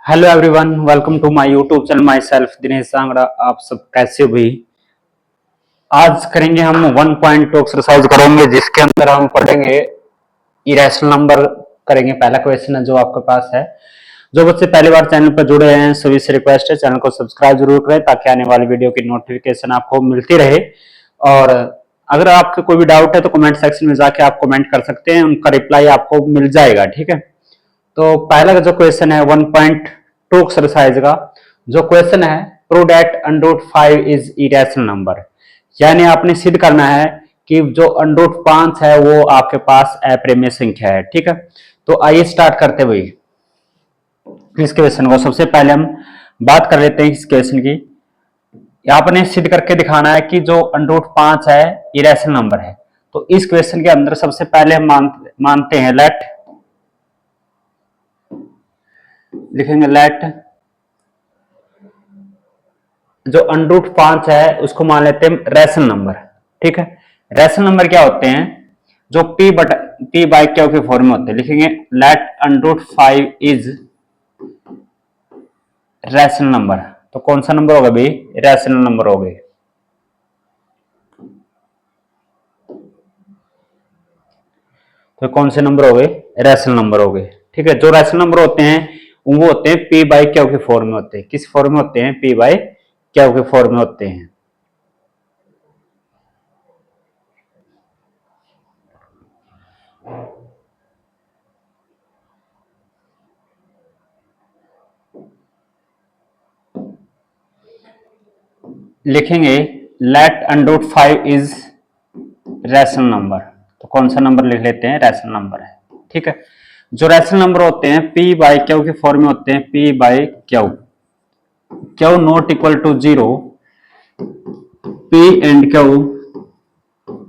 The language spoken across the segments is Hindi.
Hello everyone, welcome to my YouTube channel. Myself Dinesh Sangra. आप सब कैसे हो भी? आज करेंगे हम 1.2 एक्सरसाइज करेंगे, जिसके अंदर हम पढ़ेंगे इरेशनल नंबर। करेंगे पहला क्वेश्चन है जो आपके पास है। जो बच्चे पहली बार चैनल पर जुड़े हैं सभी से रिक्वेस्ट है चैनल को सब्सक्राइब जरूर करें, ताकि आने वाली वीडियो की नोटिफिकेशन आपको मिलती रहे। और अगर आपको कोई भी डाउट है तो कमेंट सेक्शन में जाके आप कमेंट कर सकते हैं, उनका रिप्लाई आपको मिल जाएगा। ठीक है, तो पहला जो क्वेश्चन है 1.2 एक्सरसाइज का जो क्वेश्चन है, prove that √5 is irrational number. यानी आपने सिद्ध करना है कि जो √5 है वो आपके पास अप्रिमेय संख्या है। ठीक है, तो आइए स्टार्ट करते हुए इस क्वेश्चन को। सबसे पहले हम बात कर लेते हैं इस क्वेश्चन की। आपने सिद्ध करके दिखाना है कि जो √5 है इरेशनल नंबर है। तो इस क्वेश्चन के अंदर सबसे पहले हम मानते हैं लेट, लिखेंगे लेट जो √5 है उसको मान लेते हैं रैशनल नंबर। ठीक है, रैशनल नंबर क्या होते हैं? जो p बाई क्यू के फॉर्म में होते हैं। लिखेंगे लेट √5 इज रैशनल नंबर। तो कौन सा नंबर होगा भाई? रैशनल नंबर हो गए। तो कौन से नंबर हो गए? रैशनल नंबर हो गए। ठीक है, जो रैशनल नंबर होते हैं वो होते हैं p बाई क्यू के फॉर्म में होते हैं। किस फॉर्म में होते हैं? p बाई क्यू के फॉर्म में होते हैं। लिखेंगे लेट √5 इज रैशनल नंबर। तो कौन सा नंबर लिख लेते हैं? रैशनल नंबर है। ठीक है, जो रैशनल नंबर होते हैं p बाई क्यू के फॉर्म में होते हैं। p by q, q not equal to 0, p and q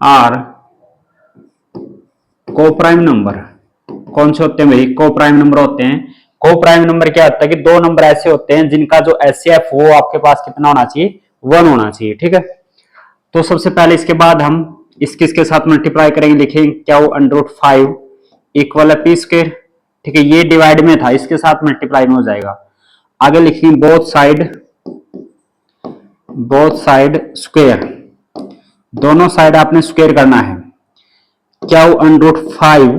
are coprime number. कौन से होते हैं भाई? को प्राइम नंबर होते हैं। को प्राइम नंबर क्या होता है कि दो नंबर ऐसे होते हैं जिनका जो एचसीएफ वो आपके पास कितना होना चाहिए? 1 होना चाहिए। ठीक है, तो सबसे पहले इसके बाद हम इसके साथ मल्टीप्लाई करेंगे। लिखेंगे क्यू √5 इक्वल है p स्क्वायर। ठीक है, ये डिवाइड में था, इसके साथ मल्टीप्लाई में हो जाएगा। आगे लिखेंगे बोथ साइड स्क्वायर। दोनों साइड आपने स्क्वायर करना है। क्यू √5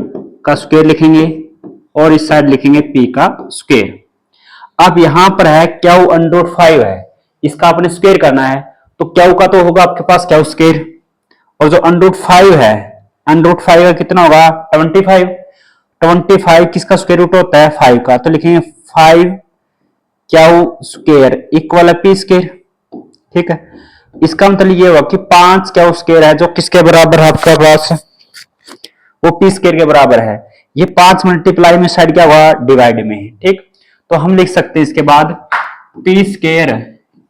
का स्क्वायर लिखेंगे और इस साइड लिखेंगे p का स्क्वायर। अब यहां पर है क्यू √5 है, इसका आपने स्क्वायर करना है। तो क्यू का तो होगा आपके पास क्यू स्क्वायर, और जो √5 है √5 का कितना होगा? 25। 25 किसका स्क्वायर रूट होता है? 5 का। तो लिखेंगे 5 क्यू स्क्वायर इक्वल है p स्क्वायर। ठीक है, इसका मतलब ये होगा कि 5 क्यू स्क्वायर है जो किसके बराबर है आपके पास? वो p स्क्वायर के बराबर है। ये 5 मल्टीप्लाई में साइड क्या हुआ? डिवाइड में है। ठीक, तो हम लिख सकते हैं इसके बाद p square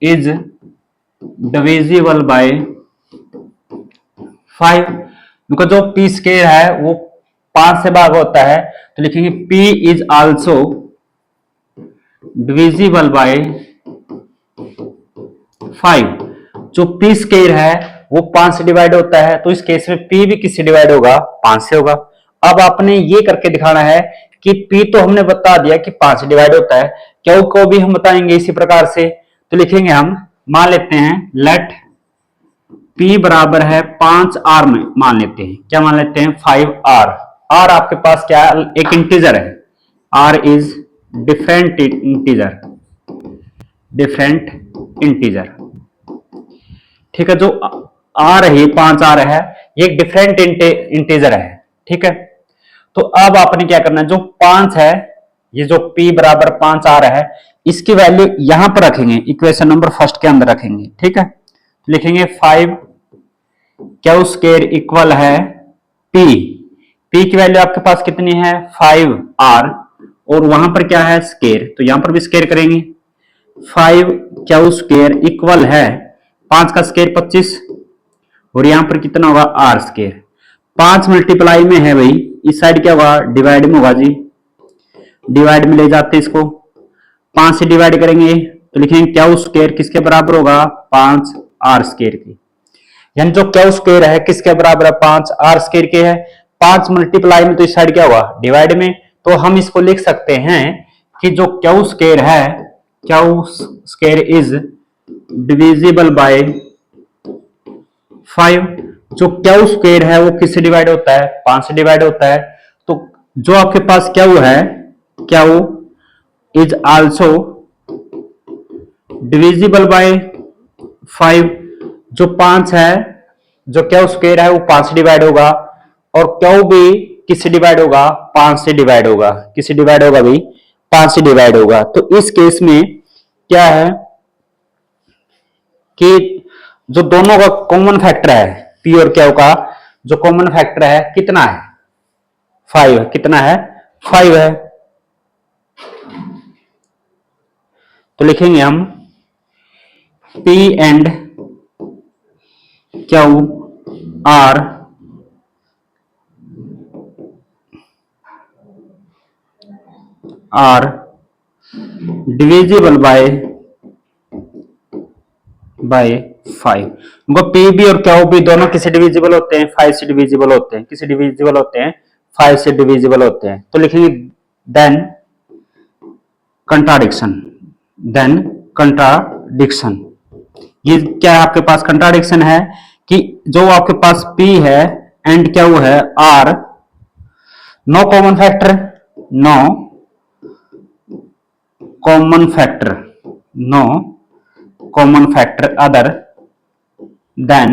is divisible by 5। क्योंकि जो p स्क्वायर है वो 5 से भाग होता है। तो लिखेंगे p is also divisible by 5। जो p स्क्वायर है वो 5 से डिवाइड होता है, तो इस केस में p भी किससे डिवाइड होगा? 5 से होगा। अब आपने ये करके दिखाना है कि p तो हमने बता दिया कि 5 से डिवाइड होता है, क्यू को भी हम बताएंगे इसी प्रकार से। तो लिखेंगे हम, मान लेते हैं लेट p बराबर है 5r में मान लेते हैं। क्या मान लेते हैं? 5r। r आपके पास क्या है? एक इंटीजर है। r is different integer. ठीक है, जो r है 5r है, ये एक डिफरेंट इंटीजर है। ठीक है, तो अब आपने क्या करना है? जो 5 है, ये जो p बराबर 5r है, इसकी वैल्यू यहां पर रखेंगे, इक्वेशन नंबर फर्स्ट के अंदर रखेंगे। ठीक है, तो लिखेंगे 5 क्यू स्क्वायर इक्वल है p। p की वैल्यू आपके पास कितनी है? 5r, और वहां पर क्या है? स्क्वायर, तो यहां पर भी स्क्वायर करेंगे। 5 क्यू स्क्वायर इक्वल है 5 का स्क्वायर 25, और यहां पर कितना होगा? r square. 5 मल्टीप्लाई में है भाई, इस साइड क्या होगा? डिवाइड में होगा जी। डिवाइड में ले जाते हैं इसको, 5 से डिवाइड करेंगे तो लिखेंगे क्यू स्क्वायर किसके बराबर होगा? 5r स्क्वायर के। यानी जो क्यू स्क्वायर है किसके बराबर है? 5r स्क्वायर के है। 5 मल्टीप्लाई में तो इस साइड क्या होगा? डिवाइड में। तो हम इसको लिख सकते हैं कि जो क्यू स्क्वायर है, Q square is divisible by 5। जो क्यू स्क्वायर है वो किससे डिवाइड होता है? 5 से डिवाइड होता है। तो जो आपके पास क्यू है, Q is also divisible by 5। जो 5 है, जो क्यू स्क्वायर है वो 5 से डिवाइड होगा, और क्यू भी किससे डिवाइड होगा? 5 से डिवाइड होगा। किससे डिवाइड होगा भी? 5 से डिवाइड होगा। तो इस केस में क्या है कि जो दोनों का कॉमन फैक्टर है, पी और क्यू का जो कॉमन फैक्टर है कितना है? 5 है। कितना है? 5 है। तो लिखेंगे हम P and Q are divisible by 5। उनको P भी और Q भी दोनों किसे डिविजिबल होते हैं? 5 से डिविजिबल होते हैं। किसे डिविजिबल होते हैं? 5 से डिविजिबल होते हैं। तो लिखेंगे देन कंट्राडिक्शन। ये क्या है आपके पास? कंट्राडिक्शन है कि जो आपके पास P है एंड Q है are no common factor, no common factor other than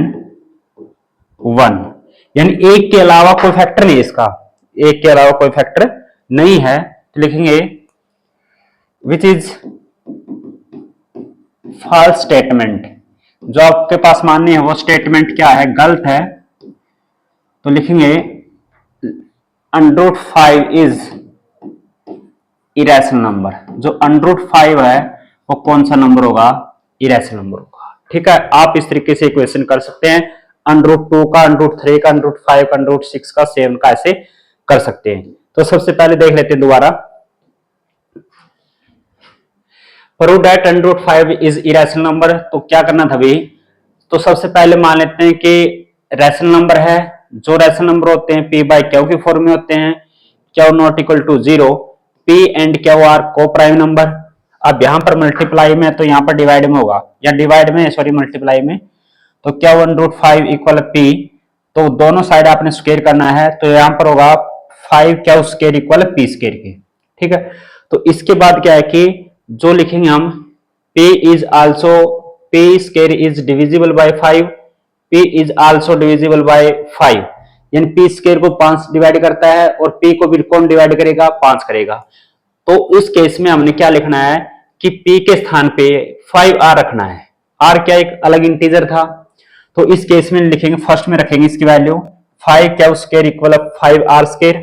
1। यानी एक के अलावा कोई फैक्टर नहीं है इसका, एक के अलावा कोई फैक्टर नहीं है। तो लिखेंगे विच इज फॉल्स स्टेटमेंट। जो आपके पास माननी है वो स्टेटमेंट क्या है? गलत है। तो लिखेंगे √5 इज इरेशनल नंबर। जो √5 है वो कौन सा नंबर होगा? इरेशनल नंबर होगा। ठीक है, आप इस तरीके से इक्वेशन कर सकते हैं। √2 का, √3 का, √5 का, √6 का, 7 का ऐसे कर सकते हैं। तो सबसे पहले देख लेते हैं दोबारा। Prove that √5 is irrational number. तो क्या करना था भाई? तो सबसे पहले मान लेते हैं कि रैशनल नंबर है। जो रैशनल नंबर होते हैं P बाई Q के फॉर्म में होते हैं। Q not equal to 0, P and Q are coprime number. अब यहां पर मल्टीप्लाई में तो यहां पर डिवाइड में होगा, या डिवाइड में सॉरी मल्टीप्लाई में। तो Q1√5 इक्वल P, तो दोनों साइड आपने स्क्वायर करना है। तो यहां पर होगा 5Q square equal P square के। ठीक है, तो इसके बाद क्या है कि जो लिखेंगे हम P is also P square is divisible by 5, P is also divisible by 5। यानी P स्क्वायर को 5 डिवाइड करता है और P को भी कौन डिवाइड करेगा? 5 करेगा। तो इस केस में हमने क्या लिखना है कि P के स्थान पे 5R रखना है। R क्या एक अलग इंटीजर था, तो इस केस में लिखेंगे, फर्स्ट में रखेंगे इसकी value 5Q square equal 5R square.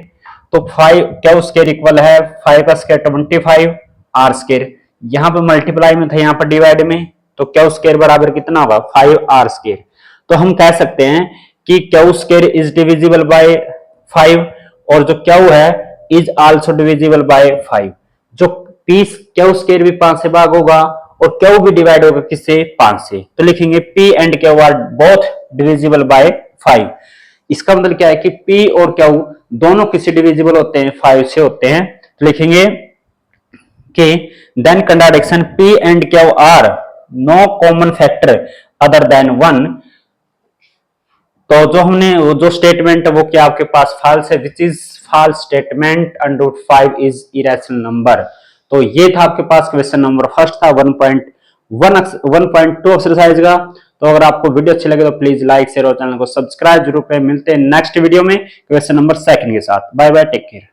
तो 5Q स्क्वायर इक्वल है 5 का स्क्वायर 25 R स्क्वायर। यहां पर मल्टीप्लाई में था, यहां पर डिवाइड में, तो Q स्क्वायर बराबर कितना होगा? 5R square. तो हम कह सकते हैं कि Q square is divisible by 5 और जो Q है इज आल्सो डिविजिबल बाय 5। जो P Q स्क्वायर भी 5 से भाग होगा और Q भी डिवाइड होगा किससे? 5 से। तो लिखेंगे P and Q are both divisible by 5। इसका मतलब क्या है कि P और Q दोनों किससे डिविजिबल होते हैं? 5 से होते हैं। तो लिखेंगे कि then contradiction P and Q are no common factor other than 1। तो जो हमने वो जो स्टेटमेंट है वो क्या आपके पास फॉल्स है, which is false statement √5 is irrational number. तो ये था आपके पास क्वेश्चन नंबर फर्स्ट था 1.2 एक्सरसाइज का। तो अगर आपको वीडियो अच्छी लगे तो प्लीज लाइक शेयर और चैनल को सब्सक्राइब जरूर करें। मिलते हैं नेक्स्ट वीडियो में क्वेश्चन नंबर 2 के साथ। Bye bye, take care.